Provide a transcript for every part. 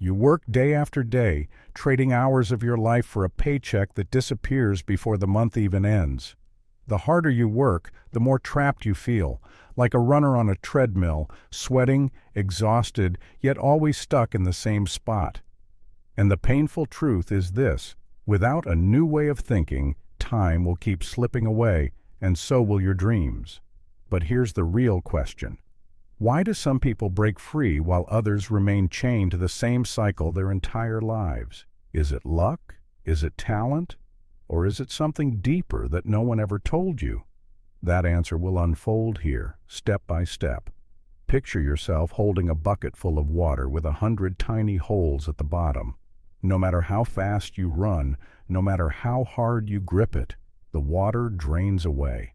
You work day after day, trading hours of your life for a paycheck that disappears before the month even ends. The harder you work, the more trapped you feel, like a runner on a treadmill, sweating, exhausted, yet always stuck in the same spot. And the painful truth is this: without a new way of thinking, time will keep slipping away, and so will your dreams. But here's the real question. Why do some people break free while others remain chained to the same cycle their entire lives? Is it luck? Is it talent? Or is it something deeper that no one ever told you? That answer will unfold here, step by step. Picture yourself holding a bucket full of water with 100 tiny holes at the bottom. No matter how fast you run, no matter how hard you grip it, the water drains away.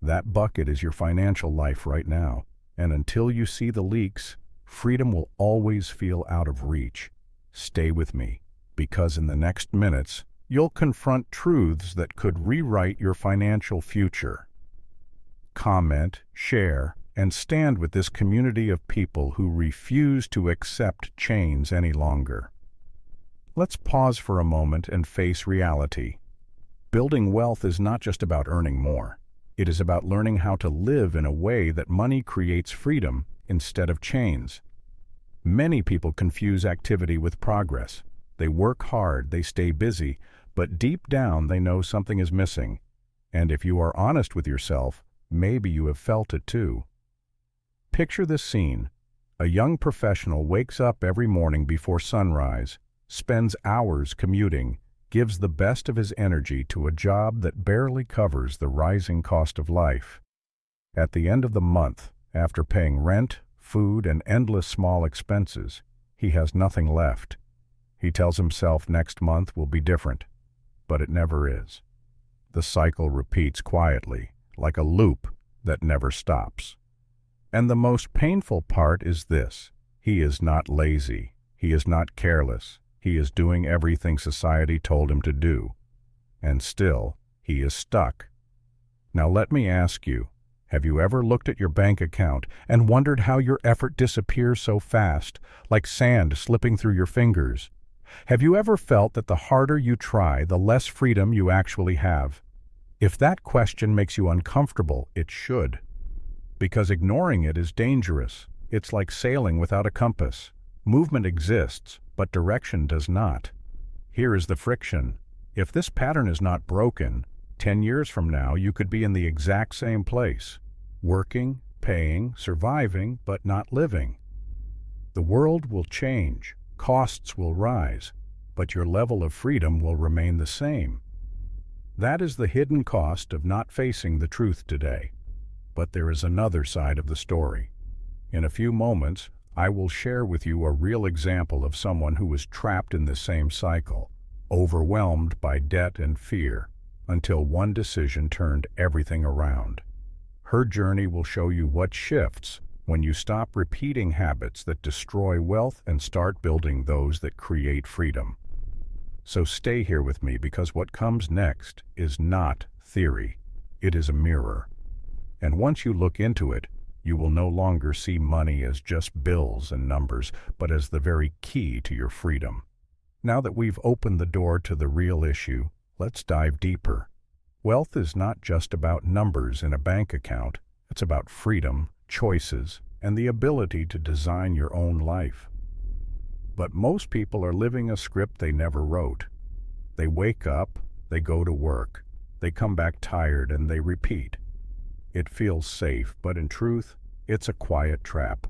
That bucket is your financial life right now, and until you see the leaks, freedom will always feel out of reach. Stay with me, because in the next minutes, you'll confront truths that could rewrite your financial future. Comment, share, and stand with this community of people who refuse to accept chains any longer. Let's pause for a moment and face reality. Building wealth is not just about earning more. It is about learning how to live in a way that money creates freedom instead of chains. Many people confuse activity with progress. They work hard, they stay busy, but deep down they know something is missing. And if you are honest with yourself, maybe you have felt it too. Picture this scene. A young professional wakes up every morning before sunrise, spends hours commuting, gives the best of his energy to a job that barely covers the rising cost of life. At the end of the month, after paying rent, food, and endless small expenses, he has nothing left. He tells himself next month will be different, but it never is. The cycle repeats quietly, like a loop that never stops. And the most painful part is this: he is not lazy, he is not careless, he is doing everything society told him to do. And still, he is stuck. Now let me ask you, have you ever looked at your bank account and wondered how your effort disappears so fast, like sand slipping through your fingers? Have you ever felt that the harder you try, the less freedom you actually have? If that question makes you uncomfortable, it should. Because ignoring it is dangerous. It's like sailing without a compass. Movement exists, but direction does not. Here is the friction. If this pattern is not broken, 10 years from now you could be in the exact same place, working, paying, surviving, but not living. The world will change, costs will rise, but your level of freedom will remain the same. That is the hidden cost of not facing the truth today. But there is another side of the story. In a few moments, I will share with you a real example of someone who was trapped in the same cycle, overwhelmed by debt and fear, until one decision turned everything around. Her journey will show you what shifts when you stop repeating habits that destroy wealth and start building those that create freedom. So stay here with me, because what comes next is not theory. It is a mirror. And once you look into it, you will no longer see money as just bills and numbers, but as the very key to your freedom. Now that we've opened the door to the real issue, let's dive deeper. Wealth is not just about numbers in a bank account. It's about freedom, choices, and the ability to design your own life. But most people are living a script they never wrote. They wake up, they go to work, they come back tired, and they repeat. It feels safe, but in truth, it's a quiet trap.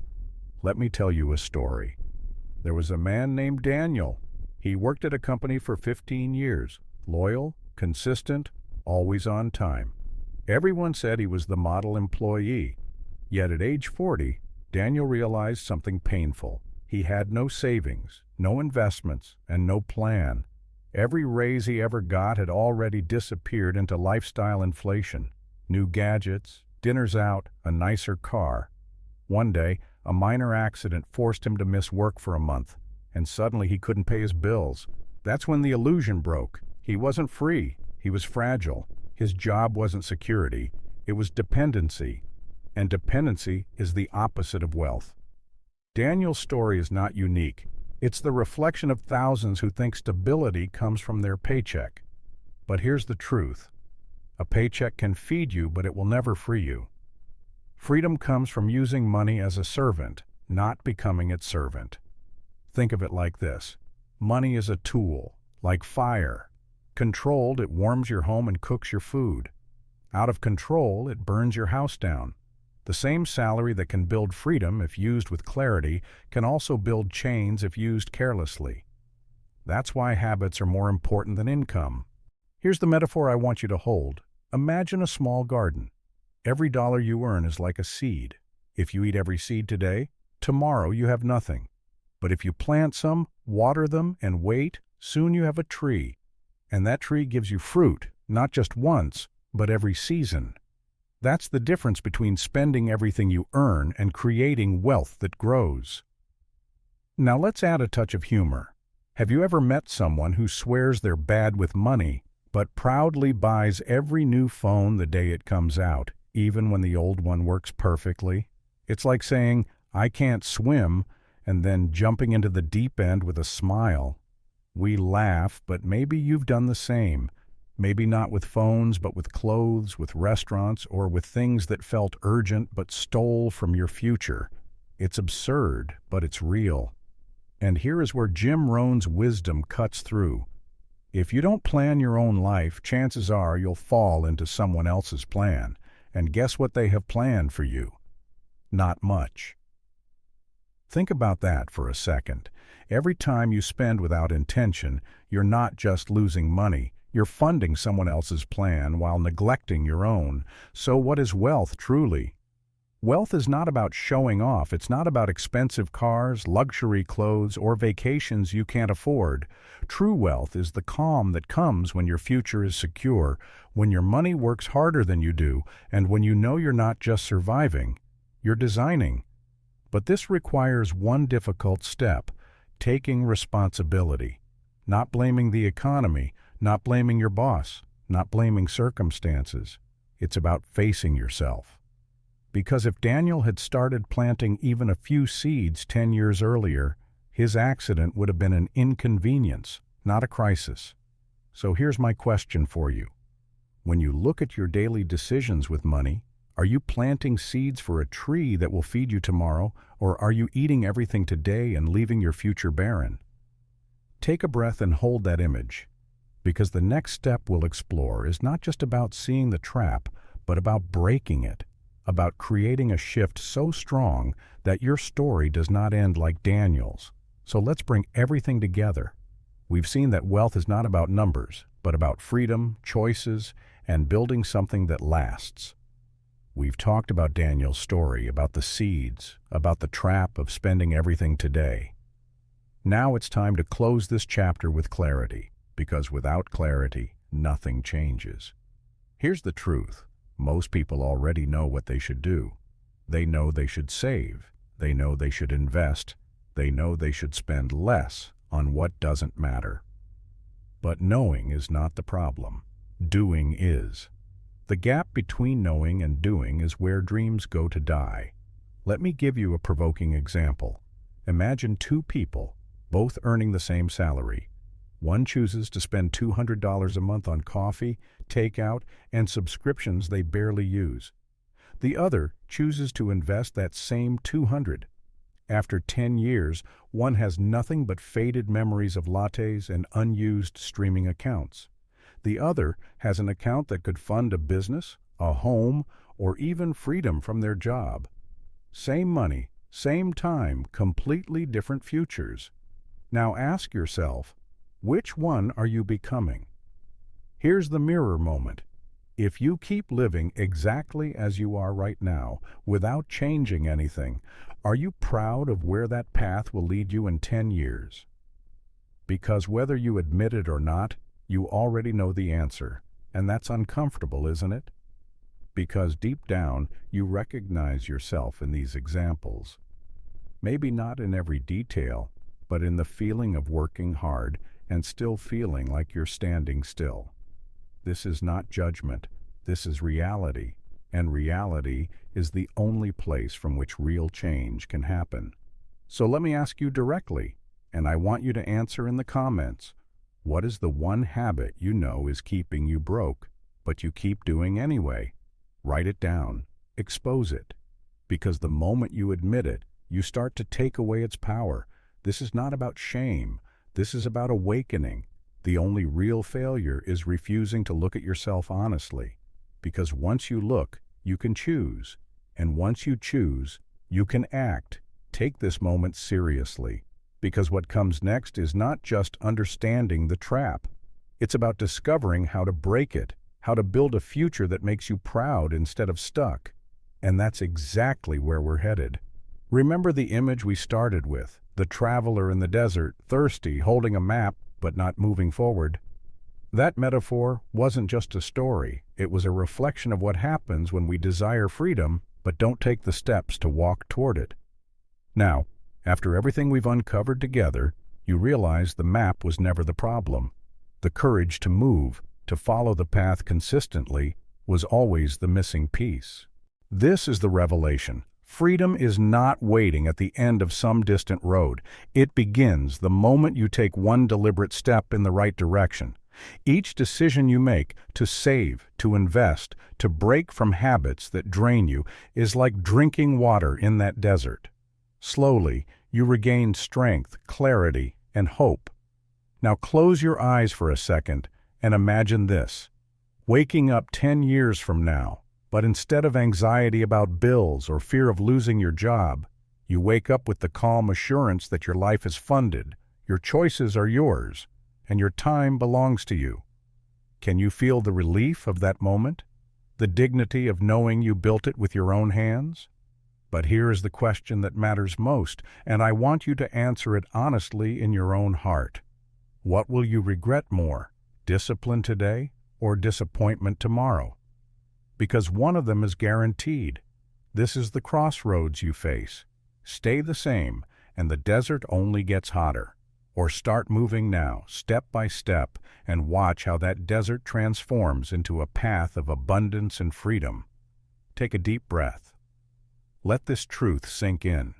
Let me tell you a story. There was a man named Daniel. He worked at a company for 15 years, loyal, consistent, always on time. Everyone said he was the model employee. Yet at age 40, Daniel realized something painful. He had no savings, no investments, and no plan. Every raise he ever got had already disappeared into lifestyle inflation. New gadgets, dinners out, a nicer car. One day, a minor accident forced him to miss work for a month, and suddenly he couldn't pay his bills. That's when the illusion broke. He wasn't free. He was fragile. His job wasn't security. It was dependency. And dependency is the opposite of wealth. Daniel's story is not unique. It's the reflection of thousands who think stability comes from their paycheck. But here's the truth. A paycheck can feed you, but it will never free you. Freedom comes from using money as a servant, not becoming its servant. Think of it like this. Money is a tool, like fire. Controlled, it warms your home and cooks your food. Out of control, it burns your house down. The same salary that can build freedom if used with clarity can also build chains if used carelessly. That's why habits are more important than income. Here's the metaphor I want you to hold. Imagine a small garden. Every dollar you earn is like a seed. If you eat every seed today, tomorrow you have nothing. But if you plant some, water them, and wait, soon you have a tree. And that tree gives you fruit, not just once, but every season. That's the difference between spending everything you earn and creating wealth that grows. Now let's add a touch of humor. Have you ever met someone who swears they're bad with money, but proudly buys every new phone the day it comes out, even when the old one works perfectly? It's like saying, "I can't swim," and then jumping into the deep end with a smile. We laugh, but maybe you've done the same. Maybe not with phones, but with clothes, with restaurants, or with things that felt urgent but stole from your future. It's absurd, but it's real. And here is where Jim Rohn's wisdom cuts through. If you don't plan your own life, chances are you'll fall into someone else's plan. And guess what they have planned for you? Not much. Think about that for a second. Every time you spend without intention, you're not just losing money. You're funding someone else's plan while neglecting your own. So what is wealth truly? Wealth is not about showing off. It's not about expensive cars, luxury clothes, or vacations you can't afford. True wealth is the calm that comes when your future is secure, when your money works harder than you do, and when you know you're not just surviving, you're designing. But this requires one difficult step: taking responsibility. Not blaming the economy, not blaming your boss, not blaming circumstances. It's about facing yourself. Because if Daniel had started planting even a few seeds 10 years earlier, his accident would have been an inconvenience, not a crisis. So here's my question for you. When you look at your daily decisions with money, are you planting seeds for a tree that will feed you tomorrow, or are you eating everything today and leaving your future barren? Take a breath and hold that image. Because the next step we'll explore is not just about seeing the trap, but about breaking it, about creating a shift so strong that your story does not end like Daniel's. So let's bring everything together. We've seen that wealth is not about numbers, but about freedom, choices, and building something that lasts. We've talked about Daniel's story, about the seeds, about the trap of spending everything today. Now it's time to close this chapter with clarity. Because without clarity, nothing changes. Here's the truth. Most people already know what they should do. They know they should save. They know they should invest. They know they should spend less on what doesn't matter. But knowing is not the problem. Doing is. The gap between knowing and doing is where dreams go to die. Let me give you a provoking example. Imagine two people, both earning the same salary. One chooses to spend $200 a month on coffee, takeout, and subscriptions they barely use. The other chooses to invest that same $200. After 10 years, one has nothing but faded memories of lattes and unused streaming accounts. The other has an account that could fund a business, a home, or even freedom from their job. Same money, same time, completely different futures. Now ask yourself, which one are you becoming? Here's the mirror moment. If you keep living exactly as you are right now, without changing anything, are you proud of where that path will lead you in 10 years? Because whether you admit it or not, you already know the answer, and that's uncomfortable, isn't it? Because deep down, you recognize yourself in these examples. Maybe not in every detail, but in the feeling of working hard and still feeling like you're standing still. This is not judgment, this is reality, and reality is the only place from which real change can happen. So let me ask you directly, And I want you to answer in the comments, what is the one habit you know is keeping you broke, but you keep doing anyway? Write it down. Expose it. Because the moment you admit it, you start to take away its power. This is not about shame. This is about awakening. The only real failure is refusing to look at yourself honestly. Because once you look, you can choose. And once you choose, you can act. Take this moment seriously. Because what comes next is not just understanding the trap. It's about discovering how to break it, how to build a future that makes you proud instead of stuck. And that's exactly where we're headed. Remember the image we started with, the traveler in the desert, thirsty, holding a map, but not moving forward? That metaphor wasn't just a story. It was a reflection of what happens when we desire freedom, but don't take the steps to walk toward it. Now, after everything we've uncovered together, you realize the map was never the problem. The courage to move, to follow the path consistently, was always the missing piece. This is the revelation. Freedom is not waiting at the end of some distant road. It begins the moment you take one deliberate step in the right direction. Each decision you make to save, to invest, to break from habits that drain you is like drinking water in that desert. Slowly, you regain strength, clarity, and hope. Now close your eyes for a second and imagine this. Waking up 10 years from now, but instead of anxiety about bills or fear of losing your job, you wake up with the calm assurance that your life is funded, your choices are yours, and your time belongs to you. Can you feel the relief of that moment? The dignity of knowing you built it with your own hands? But here is the question that matters most, and I want you to answer it honestly in your own heart. What will you regret more, discipline today or disappointment tomorrow? Because one of them is guaranteed. This is the crossroads you face. Stay the same, and the desert only gets hotter. Or start moving now, step by step, and watch how that desert transforms into a path of abundance and freedom. Take a deep breath. Let this truth sink in.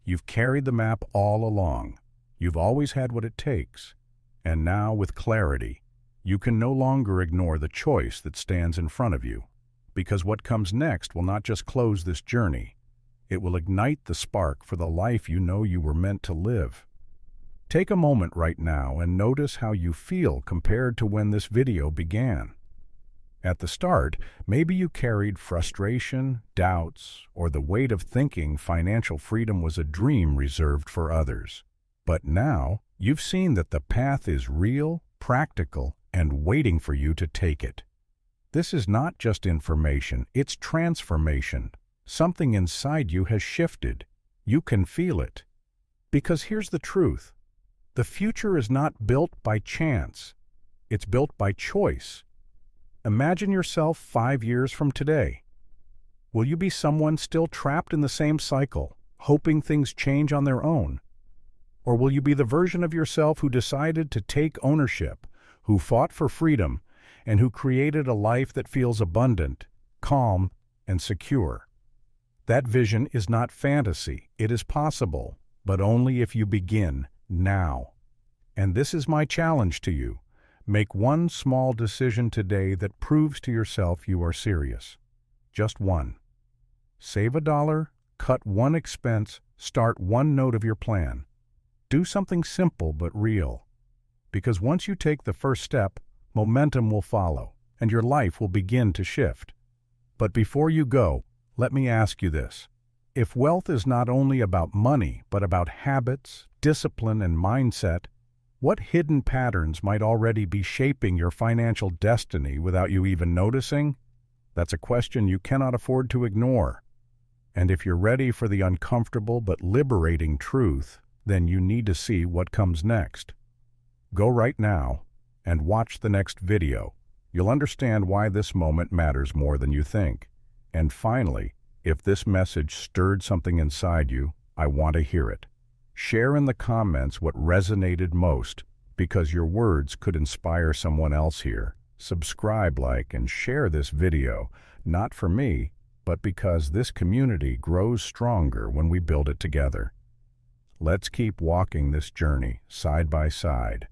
You've carried the map all along. You've always had what it takes. And now, with clarity, you can no longer ignore the choice that stands in front of you. Because what comes next will not just close this journey. It will ignite the spark for the life you know you were meant to live. Take a moment right now and notice how you feel compared to when this video began. At the start, maybe you carried frustration, doubts, or the weight of thinking financial freedom was a dream reserved for others. But now, you've seen that the path is real, practical, and waiting for you to take it. This is not just information, it's transformation. Something inside you has shifted. You can feel it. Because here's the truth. The future is not built by chance. It's built by choice. Imagine yourself 5 years from today. Will you be someone still trapped in the same cycle, hoping things change on their own? Or will you be the version of yourself who decided to take ownership, who fought for freedom, and who created a life that feels abundant, calm, and secure? That vision is not fantasy. It is possible, but only if you begin now. And this is my challenge to you. Make one small decision today that proves to yourself you are serious. Just one. Save $1, cut one expense, start one note of your plan. Do something simple but real. Because once you take the first step, momentum will follow, and your life will begin to shift. But before you go, let me ask you this. If wealth is not only about money, but about habits, discipline, and mindset, what hidden patterns might already be shaping your financial destiny without you even noticing? That's a question you cannot afford to ignore. And if you're ready for the uncomfortable but liberating truth, then you need to see what comes next. Go right now and watch the next video. You'll understand why this moment matters more than you think. And finally, if this message stirred something inside you, I want to hear it. Share in the comments what resonated most, because your words could inspire someone else here. Subscribe, like, and share this video, not for me, but because this community grows stronger when we build it together. Let's keep walking this journey, side by side.